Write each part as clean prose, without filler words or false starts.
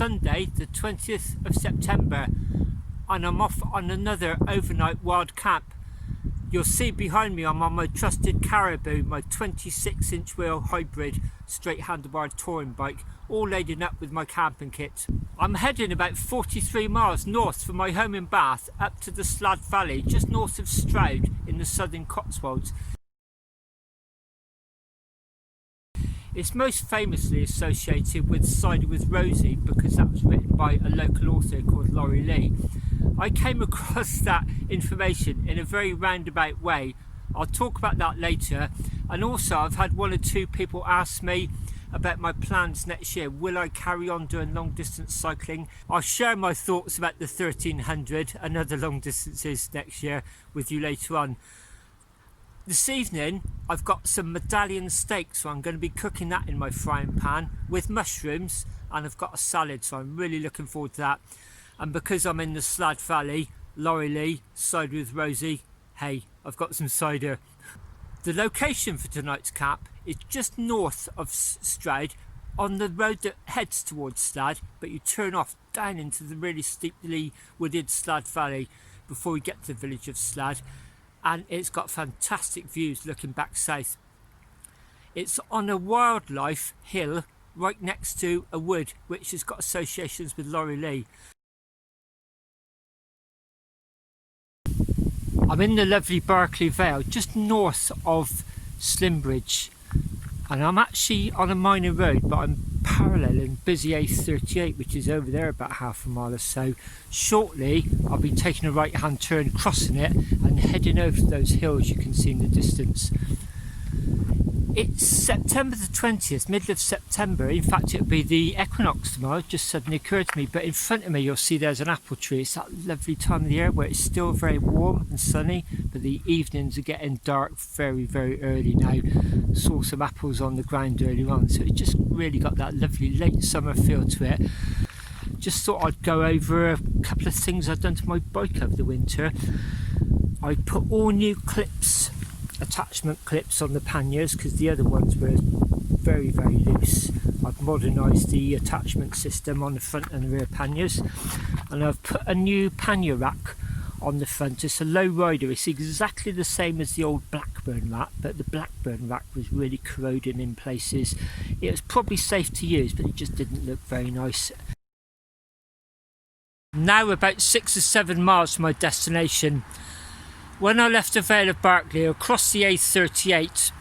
Sunday the 20th of September and I'm off on another overnight wild camp. You'll see behind me I'm on my trusted Caribou, my 26-inch wheel hybrid straight handlebar touring bike, all laden up with my camping kit. I'm heading about 43 miles north from my home in Bath up to the Slad Valley, just north of Stroud in the southern Cotswolds. It's most famously associated with Cider with Rosie because that was written by a local author called Laurie Lee. I came across that information in a very roundabout way. I'll talk about that later, and also I've had one or two people ask me about my plans next year. Will I carry on doing long distance cycling? I'll share my thoughts about the 1300 and other long distances next year with you later on. This evening I've got some medallion steak, so I'm going to be cooking that in my frying pan with mushrooms, and I've got a salad, so I'm really looking forward to that. And because I'm in the Slad Valley, Laurie Lee, Cider with Rosie, hey, I've got some cider. The location for tonight's camp is just north of Stroud on the road that heads towards Slad, but you turn off down into the really steeply wooded Slad Valley before you get to the village of Slad. And it's got fantastic views looking back south. It's on a wildlife hill right next to a wood which has got associations with Laurie Lee. I'm in the lovely Berkeley Vale just north of Slimbridge, and I'm actually on a minor road, but I'm paralleling busy A38, which is over there about half a mile or so. Shortly I'll be taking a right hand turn, crossing it and heading over to those hills you can see in the distance. It's September the 20th, middle of September. In fact, it'll be the equinox tomorrow. It just suddenly occurred to me. But in front of me you'll see there's an apple tree. It's that lovely time of the year where it's still very warm and sunny, but the evenings are getting dark very, very early now. Saw some apples on the ground earlier on, so it just really got that lovely late summer feel to it. Just thought I'd go over a couple of things I've done to my bike over the winter. I put all new clips, attachment clips on the panniers because the other ones were very, very loose. I've modernised the attachment system on the front and the rear panniers, and I've put a new pannier rack on the front. It's a low rider. It's exactly the same as the old Blackburn rack, but the Blackburn rack was really corroding in places. It was probably safe to use, but it just didn't look very nice. Now about 6 or 7 miles from my destination. When I left the Vale of Berkeley, I crossed the A38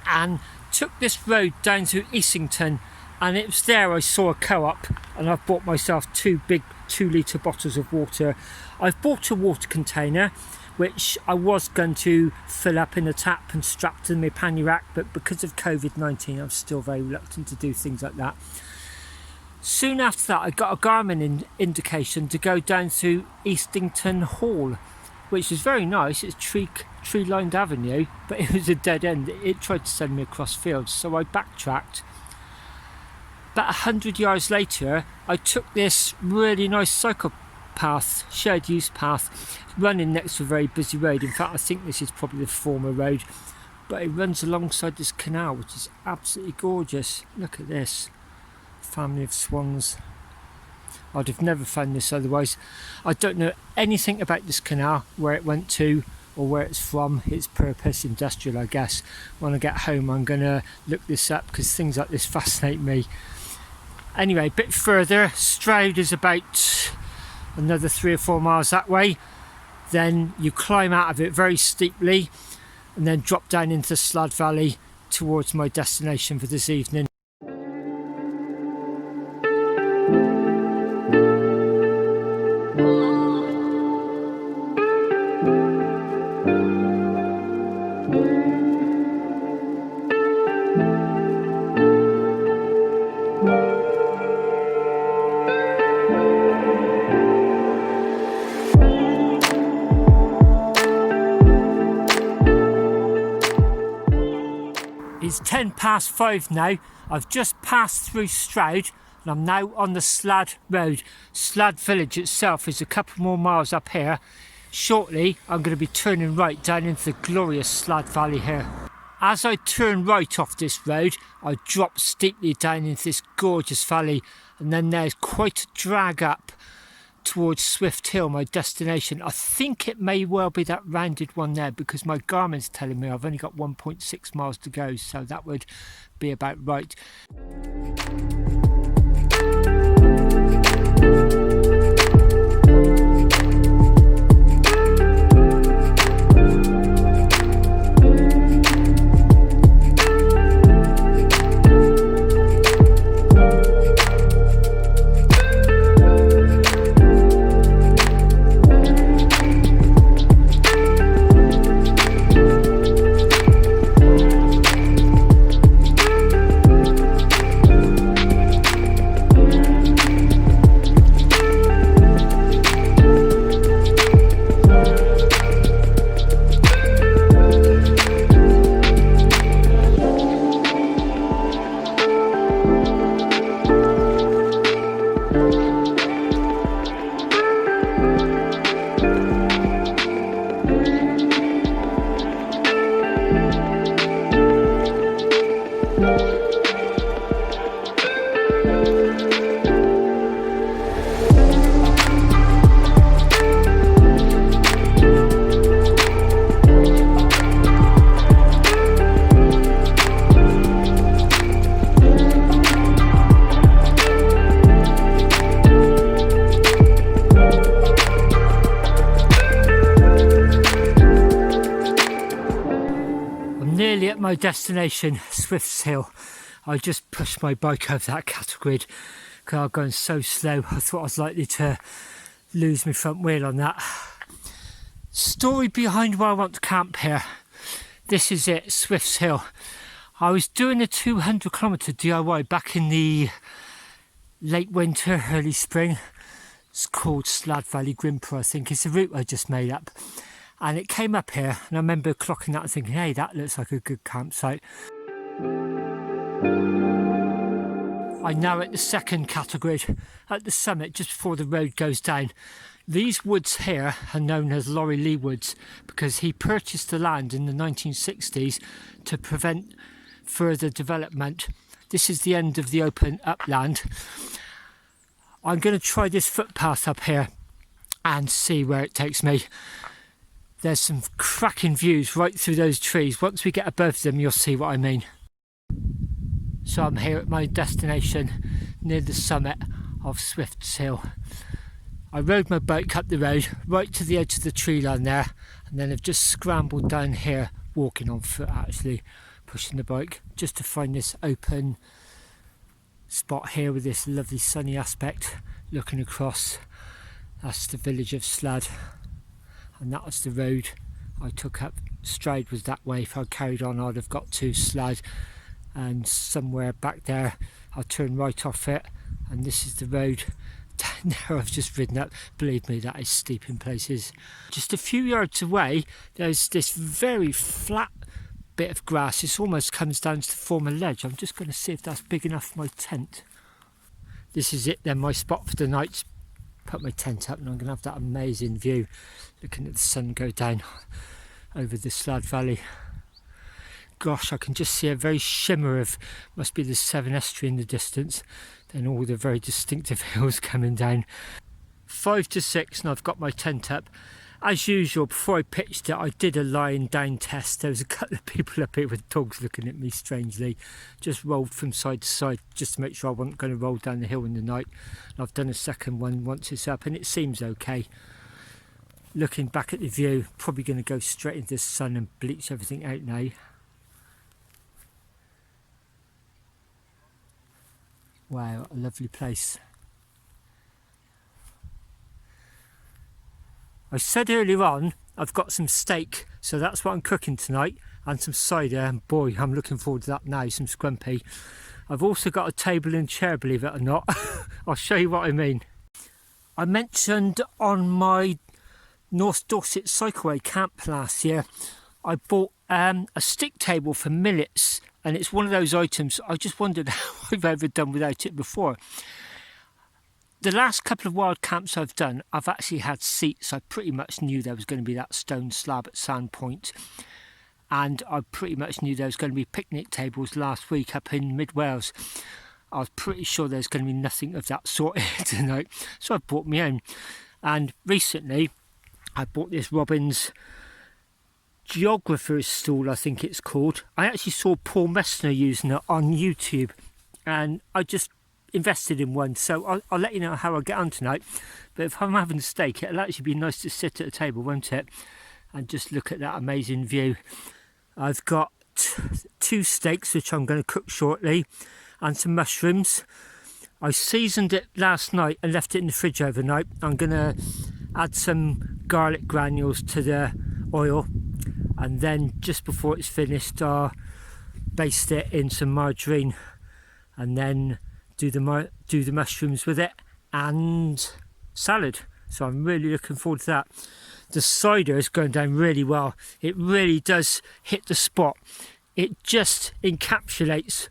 and took this road down to Easington, and it was there I saw a co-op, and I've bought myself 2 big 2-litre bottles of water. I've bought a water container which I was going to fill up in the tap and strap to my pannier rack, but because of COVID-19 I'm still very reluctant to do things like that. Soon after that I got a Garmin indication to go down to Eastington Hall, which is very nice. It's tree-lined avenue, but it was a dead end. It tried to send me across fields, so I backtracked. About 100 yards later, I took this really nice cycle path, shared use path, running next to a very busy road. In fact, I think this is probably the former road, but it runs alongside this canal, which is absolutely gorgeous. Look at this, family of swans. I'd have never found this otherwise. I don't know anything about this canal, where it went to or where it's from, its purpose, industrial I guess. When I get home I'm going to look this up because things like this fascinate me. Anyway, a bit further, Stroud is about another 3 or 4 miles that way. Then you climb out of it very steeply and then drop down into Slad Valley towards my destination for this evening. It's 5:10 now. I've just passed through Stroud and I'm now on the Slad Road. Slad village itself is a couple more miles up here. Shortly I'm going to be turning right down into the glorious Slad Valley here. As I turn right off this road, I drop steeply down into this gorgeous valley, and then there's quite a drag up towards Swift Hill, my destination. I think it may well be that rounded one there, because my Garmin's telling me I've only got 1.6 miles to go, so that would be about right. At my destination, Swifts Hill. I just pushed my bike over that cattle grid because I was going so slow. I thought I was likely to lose my front wheel on that. Story behind why I want to camp here. This is it, Swifts Hill. I was doing a 200km DIY back in the late winter, early spring. It's called Slad Valley Grimper, I think. It's a route I just made up. And it came up here, and I remember clocking that and thinking, hey, that looks like a good campsite. I'm now at the second cattle grid at the summit, just before the road goes down. These woods here are known as Laurie Lee Woods because he purchased the land in the 1960s to prevent further development. This is the end of the open upland. I'm going to try this footpath up here and see where it takes me. There's some cracking views right through those trees. Once we get above them, you'll see what I mean. So I'm here at my destination near the summit of Swifts Hill. I rode my bike up the road right to the edge of the tree line there, and then I've just scrambled down here, walking on foot actually, pushing the bike, just to find this open spot here with this lovely sunny aspect looking across. That's the village of Slad. And that was the road I took up. Stride was that way. If I carried on, I'd have got to Slad, and somewhere back there I'll turn right off it, and this is the road down there I've just ridden up. Believe me, that is steep in places. Just a few yards away there's this very flat bit of grass. It almost comes down to form a ledge. I'm just going to see if that's big enough for my tent. This is it then, my spot for the night. Put my tent up and I'm going to have that amazing view looking at the sun go down over the Slad Valley. Gosh, I can just see a very shimmer of, must be the Severn Estuary in the distance, then all the very distinctive hills coming down. 5 to 6 and I've got my tent up. As usual, before I pitched it, I did a lying down test. There was a couple of people up here with dogs looking at me strangely. Just rolled from side to side just to make sure I wasn't going to roll down the hill in the night. And I've done a second one once it's up and it seems okay. Looking back at the view, probably going to go straight into the sun and bleach everything out now. Wow, a lovely place. I said earlier on, I've got some steak, so that's what I'm cooking tonight, and some cider, and boy, I'm looking forward to that now, some scrumpy. I've also got a table and chair, believe it or not. I'll show you what I mean. I mentioned on my North Dorset Cycleway camp last year, I bought a stick table for millets, and it's one of those items I just wondered how I've ever done without it before. The last couple of wild camps I've done, I've actually had seats. I pretty much knew there was going to be that stone slab at Sand Point. and I pretty much knew there was going to be picnic tables last week up in mid Wales. I was pretty sure there's going to be nothing of that sort here tonight, so I bought my own. And recently I bought this Robbins geographer's stool, I think it's called. I actually saw Paul Messner using it on YouTube, and I just invested in one, so I'll let you know how I get on tonight. But if I'm having a steak, it'll actually be nice to sit at a table, won't it, and just look at that amazing view. I've got 2 steaks which I'm going to cook shortly, and some mushrooms. I seasoned it last night and left it in the fridge overnight. I'm going to add some garlic granules to the oil, and then just before it's finished I'll baste it in some margarine, and then do the mushrooms with it and salad. So I'm really looking forward to that. The cider is going down really well. It really does hit the spot. It just encapsulates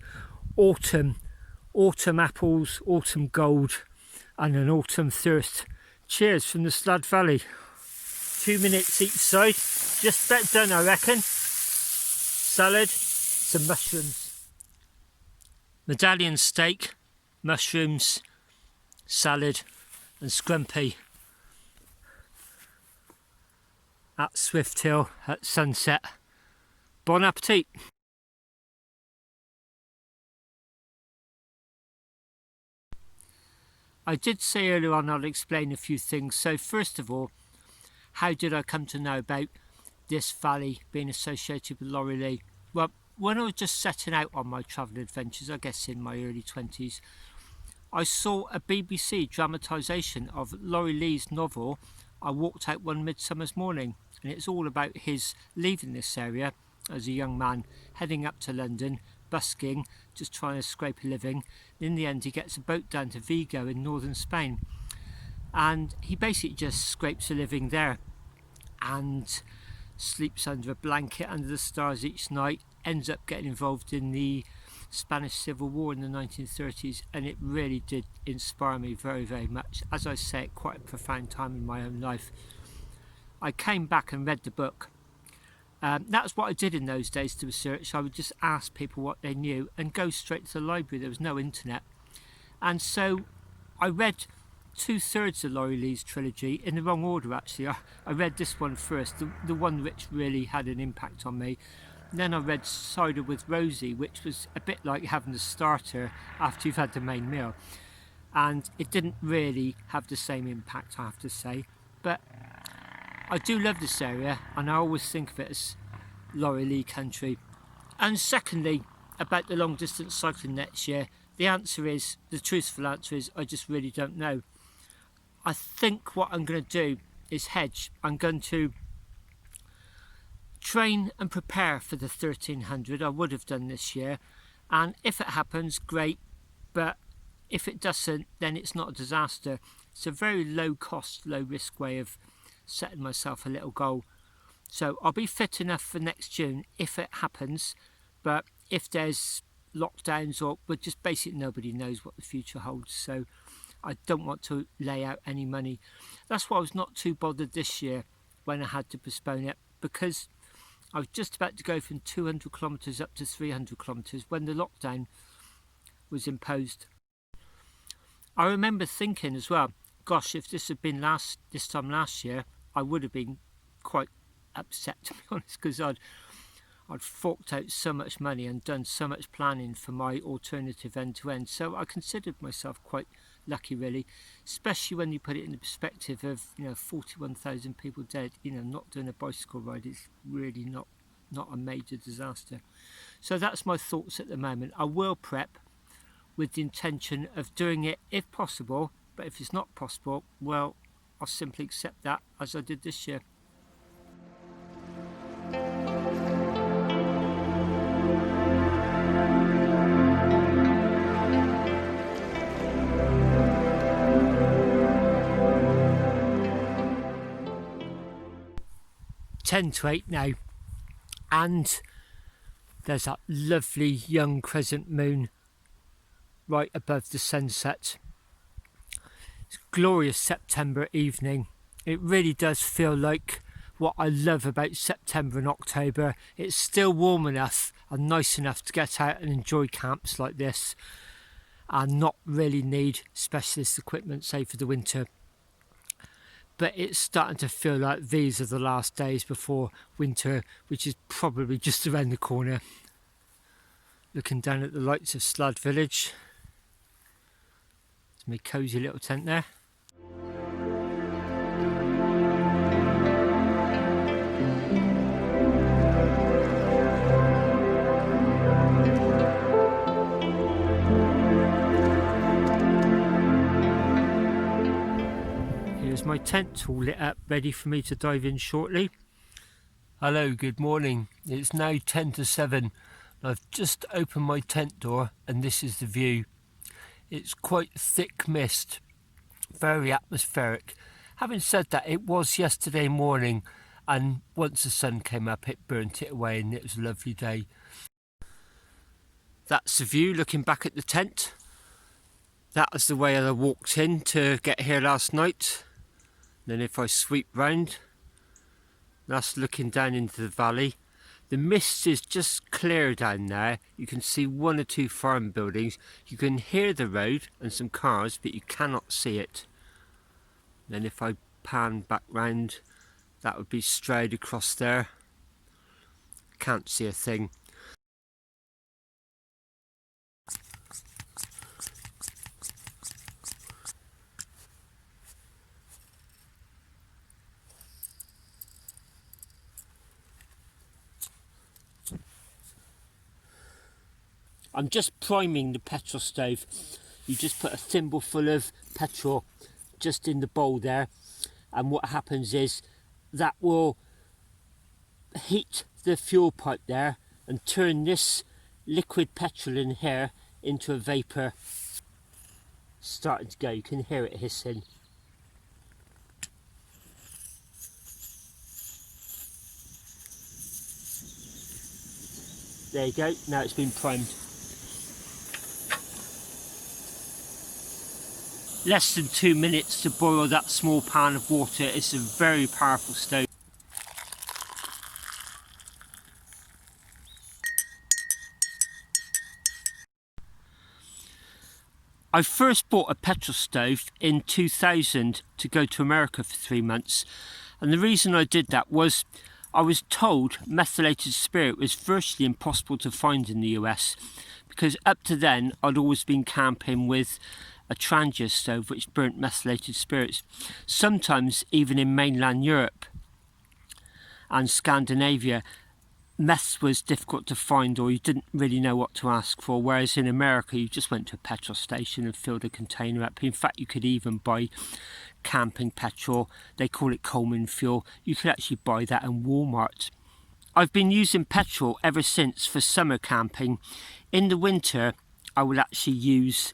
autumn apples, autumn gold, and an autumn thirst. Cheers from the Slad Valley. 2 minutes each side, just about done I reckon. Salad, some mushrooms. Medallion steak, mushrooms, salad and scrumpy at Swift Hill at sunset. Bon appetit. I did say earlier on I'll explain a few things. So first of all, how did I come to know about this valley being associated with Laurie Lee? Well, when I was just setting out on my travel adventures, I guess in my early 20s, I saw a BBC dramatisation of Laurie Lee's novel I Walked Out One Midsummer's Morning, and it's all about his leaving this area as a young man, heading up to London, busking, just trying to scrape a living. In the end he gets a boat down to Vigo in northern Spain, and he basically just scrapes a living there and sleeps under a blanket under the stars each night, ends up getting involved in the Spanish Civil War in the 1930s, and it really did inspire me very, very much. As I say, at quite a profound time in my own life. I came back and read the book. That's what I did in those days to research. I would just ask people what they knew and go straight to the library. There was no internet, and so I read 2/3 of Laurie Lee's trilogy in the wrong order actually. I read this one first, the one which really had an impact on me. Then I read Cider with Rosie, which was a bit like having a starter after you've had the main meal, and it didn't really have the same impact, I have to say. But I do love this area, and I always think of it as Laurie Lee country. And secondly, about the long distance cycling next year, the truthful answer is I just really don't know. I think what I'm going to do is hedge. I'm going to train and prepare for the 1300. I would have done this year, and if it happens, great, but if it doesn't, then it's not a disaster. It's a very low cost, low risk way of setting myself a little goal. So I'll be fit enough for next June if it happens, but if there's lockdowns or just basically nobody knows what the future holds, so I don't want to lay out any money. That's why I was not too bothered this year when I had to postpone it, because I was just about to go from 200 kilometres up to 300 kilometres when the lockdown was imposed. I remember thinking as well, gosh, if this had been this time last year, I would have been quite upset, to be honest, because I'd forked out so much money and done so much planning for my alternative end-to-end. So I considered myself quite lucky, really, especially when you put it in the perspective of 41,000 people dead. Not doing a bicycle ride is really not a major disaster. So that's my thoughts at the moment. I will prep with the intention of doing it if possible, but if it's not possible, well, I'll simply accept that as I did this year. Ten to 8 now, and there's that lovely young crescent moon right above the sunset. It's a glorious September evening. It really does feel like what I love about September and October. It's still warm enough and nice enough to get out and enjoy camps like this and not really need specialist equipment, say for the winter. But it's starting to feel like these are the last days before winter, which is probably just around the corner. Looking down at the lights of Slad village. It's my cosy little tent there. Here's my tent all lit up, ready for me to dive in shortly. Hello, good morning. It's now 10 to 7. I've just opened my tent door and this is the view. It's quite thick mist, very atmospheric. Having said that, it was yesterday morning and once the sun came up it burnt it away and it was a lovely day. That's the view looking back at the tent. That was the way I walked in to get here last night. Then if I sweep round, that's looking down into the valley. The mist is just clear down there. You can see one or two farm buildings. You can hear the road and some cars, but you cannot see it. Then if I pan back round, that would be Stroud across there. Can't see a thing. I'm just priming the petrol stove. You just put a thimbleful of petrol just in the bowl there, and what happens is that will heat the fuel pipe there and turn this liquid petrol in here into a vapour. Starting to go, you can hear it hissing. There you go, now it's been primed. Less than 2 minutes to boil that small pan of water. It's a very powerful stove. I first bought a petrol stove in 2000 to go to America for 3 months, and the reason I did that was I was told methylated spirit was virtually impossible to find in the US, because up to then I'd always been camping with a Trangia stove which burnt methylated spirits. Sometimes even in mainland Europe and Scandinavia, meth was difficult to find, or you didn't really know what to ask for, whereas in America you just went to a petrol station and filled a container up. In fact, you could even buy camping petrol. They call it Coleman fuel. You could actually buy that in Walmart. I've been using petrol ever since for summer camping. In the winter I will actually use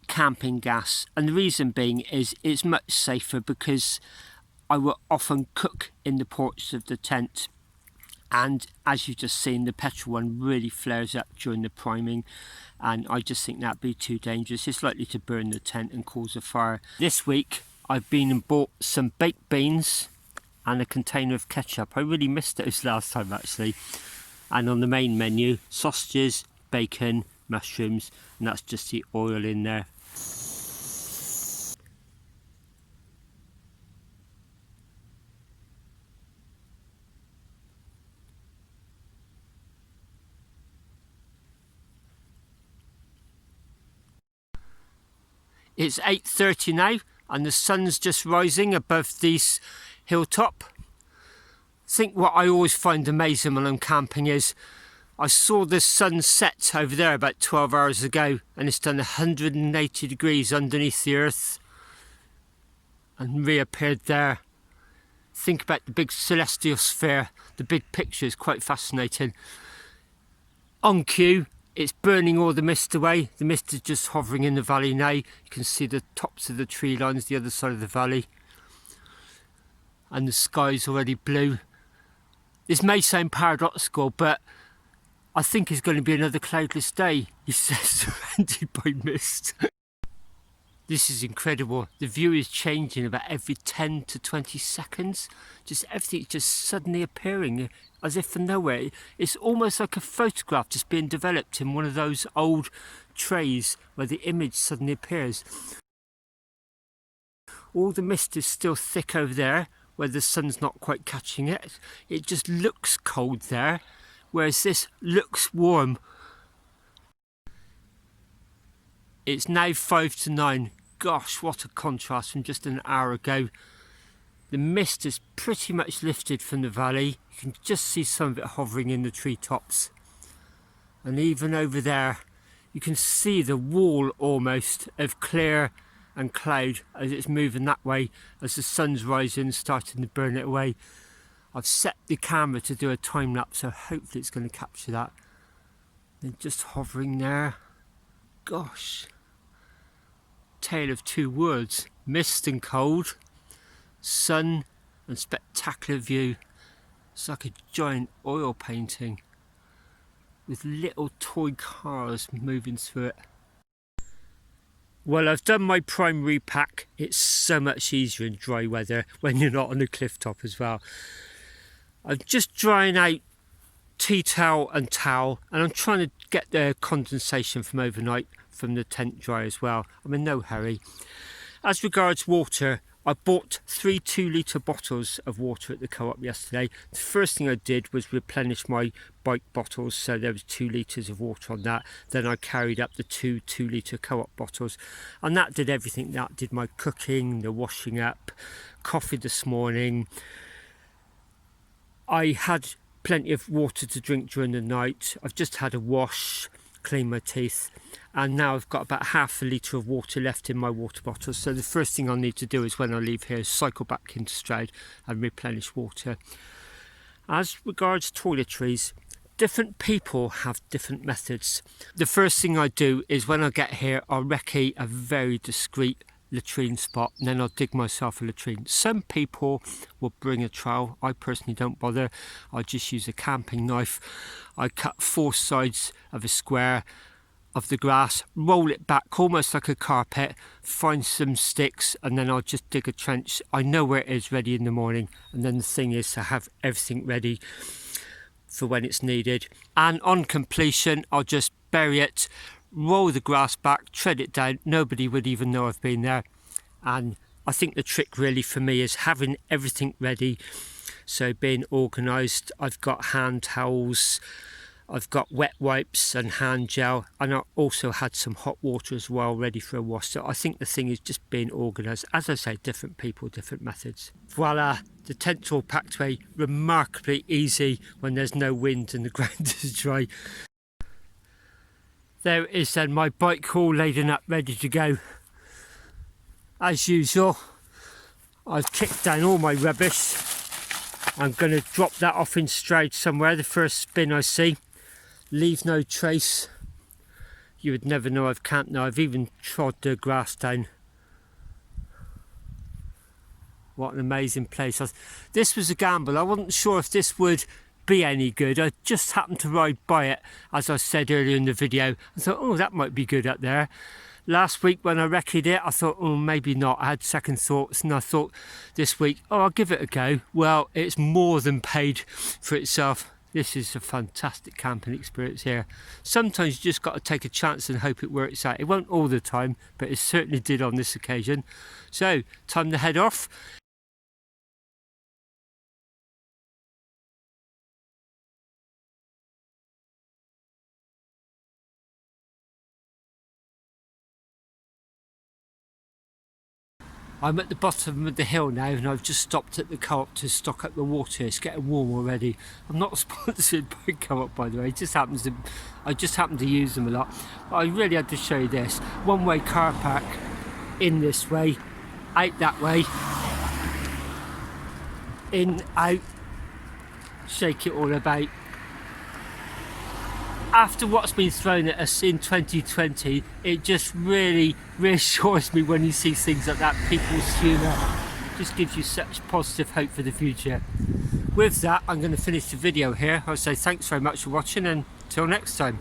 camping gas, and the reason being is it's much safer, because I will often cook in the porch of the tent, and as you've just seen, the petrol one really flares up during the priming, and I just think that'd be too dangerous. It's likely to burn the tent and cause a fire. This week I've been and bought some baked beans and a container of ketchup. I really missed those last time actually. And on the main menu, sausages, bacon, mushrooms, and that's just the oil in there. It's 8:30 now and the sun's just rising above this hilltop. I think what I always find amazing when I'm camping is I saw the sun set over there about 12 hours ago and it's done 180 degrees underneath the earth and reappeared there. Think about the big celestial sphere. The big picture is quite fascinating. On cue, it's burning all the mist away. The mist is just hovering in the valley now. You can see the tops of the tree lines the other side of the valley. And the sky's already blue. This may sound paradoxical, but I think it's going to be another cloudless day, he says, surrounded by mist. This is incredible. The view is changing about every 10 to 20 seconds. Just everything just suddenly appearing as if from nowhere. It's almost like a photograph just being developed in one of those old trays where the image suddenly appears. All the mist is still thick over there where the sun's not quite catching it. It just looks cold there, whereas this looks warm. It's now 5 to 9. Gosh, what a contrast from just an hour ago. The mist is pretty much lifted from the valley. You can just see some of it hovering in the treetops. And even over there, you can see the wall almost of clear and cloud as it's moving that way as the sun's rising and starting to burn it away. I've set the camera to do a time lapse, so hopefully it's going to capture that. And just hovering there. Gosh. Tale of two worlds, mist and cold, sun and spectacular view. It's like a giant oil painting with little toy cars moving through it. Well, I've done my primary pack. It's so much easier in dry weather when you're not on a cliff top as well. I'm just drying out tea towel and towel, and I'm trying to get the condensation from overnight from the tent dry as well. I'm in no hurry. As regards water, I bought 3 2-litre bottles of water at the co-op yesterday. The first thing I did was replenish my bike bottles, so there was 2 litres of water on that. Then I carried up the 2 2-litre co-op bottles, and that did everything. That did my cooking, the washing up, coffee this morning. I had plenty of water to drink during the night. I've just had a wash, clean my teeth, and now I've got about half a litre of water left in my water bottle. So the first thing I'll need to do is when I leave here is cycle back into Slad and replenish water. As regards toiletries, different people have different methods. The first thing I do is when I get here, I'll recce a very discreet latrine spot, and then I'll dig myself a latrine. Some people will bring a trowel. I personally don't bother. I just use a camping knife. I cut 4 sides of a square of the grass, roll it back almost like a carpet, find some sticks, and then I'll just dig a trench. I know where it is ready in the morning, and then the thing is to have everything ready for when it's needed. And on completion, I'll just bury it, roll the grass back, tread it down. Nobody would even know I've been there. And I think the trick really for me is having everything ready. So being organised, I've got hand towels, I've got wet wipes and hand gel, and I also had some hot water as well ready for a wash. So I think the thing is just being organised. As I say, different people, different methods. Voila, the tent's all packed away, remarkably easy when there's no wind and the ground is dry. There it is then, my bike all laden up, ready to go. As usual, I've kicked down all my rubbish. I'm going to drop that off in Slad somewhere, the first spin I see. Leave no trace. You would never know I've camped now. I've even trod the grass down. What an amazing place. This was a gamble. I wasn't sure if this would be any good. I just happened to ride by it, as I said earlier in the video. I thought, oh, that might be good up there. Last week when I recce'd it, I thought, oh, maybe not. I had second thoughts, and I thought this week, oh, I'll give it a go. Well, it's more than paid for itself. This is a fantastic camping experience here. Sometimes you just got to take a chance and hope it works out. It won't all the time, but it certainly did on this occasion. So, time to head off. I'm at the bottom of the hill now, and I've just stopped at the co-op to stock up the water. It's getting warm already. I'm not sponsored by co-op, by the way. It just happens to, I just happen to use them a lot. But I really had to show you this. One-way car park in this way, out that way, in, out, shake it all about. After what's been thrown at us in 2020, it just really reassures me when you see things like that. People's humour just gives you such positive hope for the future. With that, I'm going to finish the video here. I'll say thanks very much for watching, and until next time.